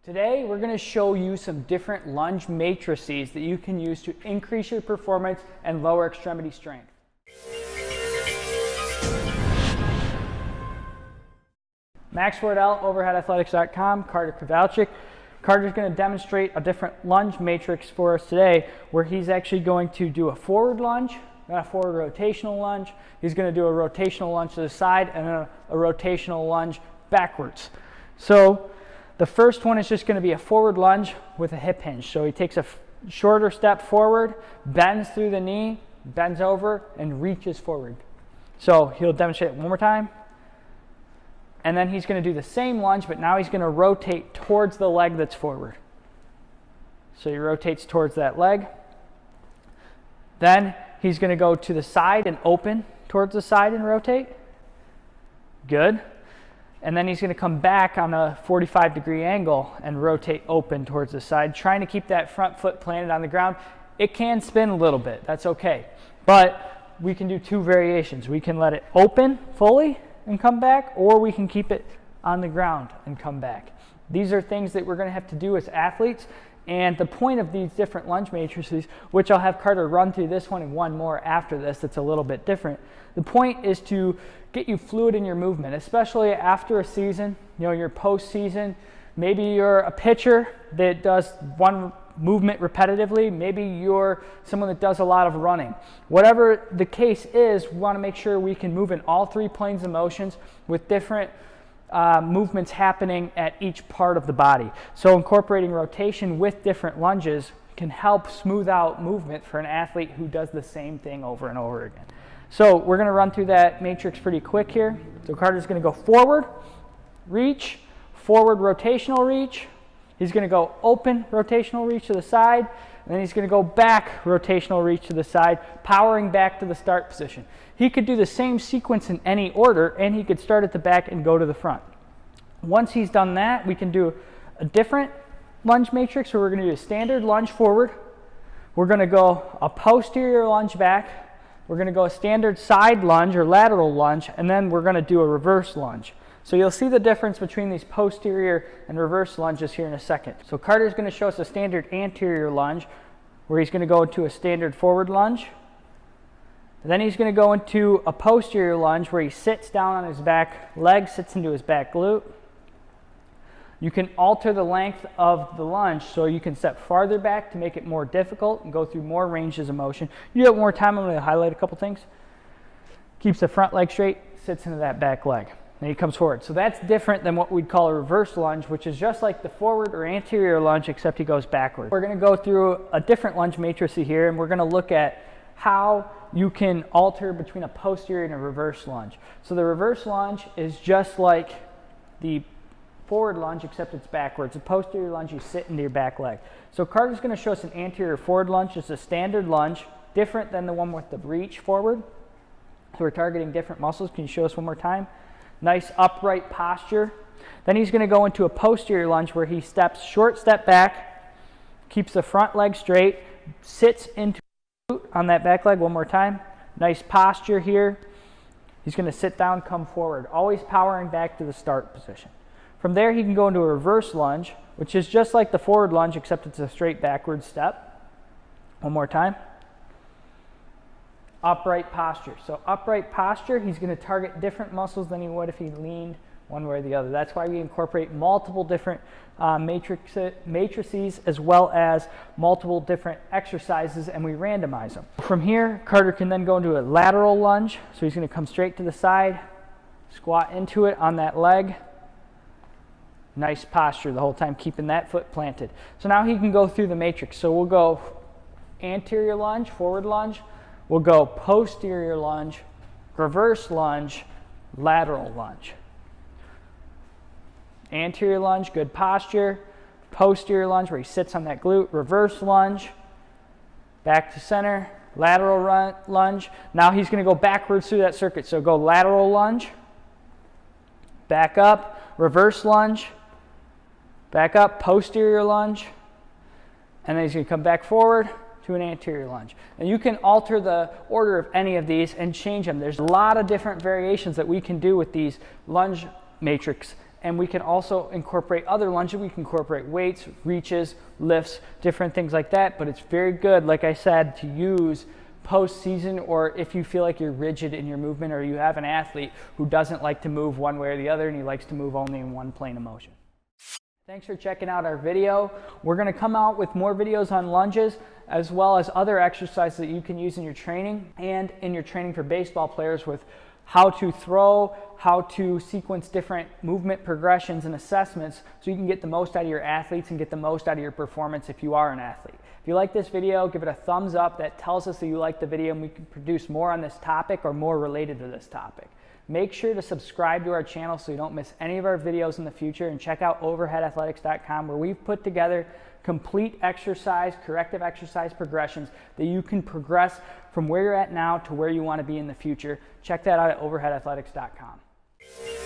Today, we're going to show you some different lunge matrices that you can use to increase your performance and lower extremity strength. Max Wardell, OverheadAthletics.com, Carter Kowalczyk. Carter's going to demonstrate a different lunge matrix for us today, where he's actually going to do a forward lunge, not a forward rotational lunge. He's going to do a rotational lunge to the side and then a rotational lunge backwards. So the first one is just going to be a forward lunge with a hip hinge. So he takes a shorter step forward, bends through the knee, bends over, and reaches forward. So he'll demonstrate it one more time. And then he's going to do the same lunge, but now he's going to rotate towards the leg that's forward. So he rotates towards that leg. Then he's going to go to the side and open towards the side and rotate. Good. And then he's going to come back on a 45-degree angle and rotate open towards the side, trying to keep that front foot planted on the ground. It can spin a little bit. That's okay. But we can do two variations. We can let it open fully and come back, or we can keep it on the ground and come back. These are things that we're going to have to do as athletes. And the point of these different lunge matrices, which I'll have Carter run through this one and one more after this that's a little bit different. The point is to get you fluid in your movement, especially after a season, your postseason. Maybe you're a pitcher that does one movement repetitively. Maybe you're someone that does a lot of running. Whatever the case is, we want to make sure we can move in all three planes of motions with different movements happening at each part of the body. So incorporating rotation with different lunges can help smooth out movement for an athlete who does the same thing over and over again. So we're going to run through that matrix pretty quick here. So Carter's going to go forward, reach, forward rotational reach. He's going to go open rotational reach to the side, and then he's going to go back rotational reach to the side, powering back to the start position. He could do the same sequence in any order, and he could start at the back and go to the front. Once he's done that, we can do a different lunge matrix where we're going to do a standard lunge forward. We're going to go a posterior lunge back. We're going to go a standard side lunge or lateral lunge, and then we're going to do a reverse lunge. So you'll see the difference between these posterior and reverse lunges here in a second. So Carter's going to show us a standard anterior lunge where he's going to go into a standard forward lunge. And then he's going to go into a posterior lunge where he sits down on his back leg, sits into his back glute. You can alter the length of the lunge so you can step farther back to make it more difficult and go through more ranges of motion. You have more time, I'm going to highlight a couple things. Keeps the front leg straight, sits into that back leg. Then he comes forward. So that's different than what we'd call a reverse lunge, which is just like the forward or anterior lunge, except he goes backward. We're going to go through a different lunge matrix here, and we're going to look at how you can alter between a posterior and a reverse lunge. So the reverse lunge is just like the forward lunge, except it's backwards. The posterior lunge, you sit into your back leg. So Carter's going to show us an anterior forward lunge. It's a standard lunge, different than the one with the reach forward. So we're targeting different muscles. Can you show us one more time? Nice upright posture. Then he's going to go into a posterior lunge where he steps short step back, keeps the front leg straight, sits into on that back leg one more time. Nice posture here. He's going to sit down, come forward, always powering back to the start position. From there, he can go into a reverse lunge, which is just like the forward lunge, except it's a straight backward step. One more time. Upright posture. So upright posture, he's going to target different muscles than he would if he leaned one way or the other. That's why we incorporate multiple different matrices as well as multiple different exercises, and we randomize them. From here, Carter can then go into a lateral lunge. So he's going to come straight to the side, squat into it on that leg. Nice posture the whole time, keeping that foot planted. So now he can go through the matrix. So we'll go anterior lunge, forward lunge. We'll go posterior lunge, reverse lunge, lateral lunge. Anterior lunge, good posture. Posterior lunge where he sits on that glute. Reverse lunge, back to center. Lateral lunge. Now he's going to go backwards through that circuit. So go lateral lunge, back up, reverse lunge, back up, posterior lunge, and then he's going to come back forward to an anterior lunge. And you can alter the order of any of these and change them. There's a lot of different variations that we can do with these lunge matrix And we can also incorporate other lunges. We can incorporate weights, reaches, lifts, different things like that. But it's very good, like I said, to use post-season, or if you feel like you're rigid in your movement, or you have an athlete who doesn't like to move one way or the other and he likes to move only in one plane of motion. Thanks for checking out our video. We're going to come out with more videos on lunges, as well as other exercises that you can use in your training and in your training for baseball players, with how to throw, how to sequence different movement progressions and assessments so you can get the most out of your athletes and get the most out of your performance if you are an athlete. If you like this video, give it a thumbs up. That tells us that you like the video and we can produce more on this topic or more related to this topic. Make sure to subscribe to our channel so you don't miss any of our videos in the future, and check out overheadathletics.com, where we've put together complete exercise, corrective exercise progressions that you can progress from where you're at now to where you want to be in the future. Check that out at overheadathletics.com.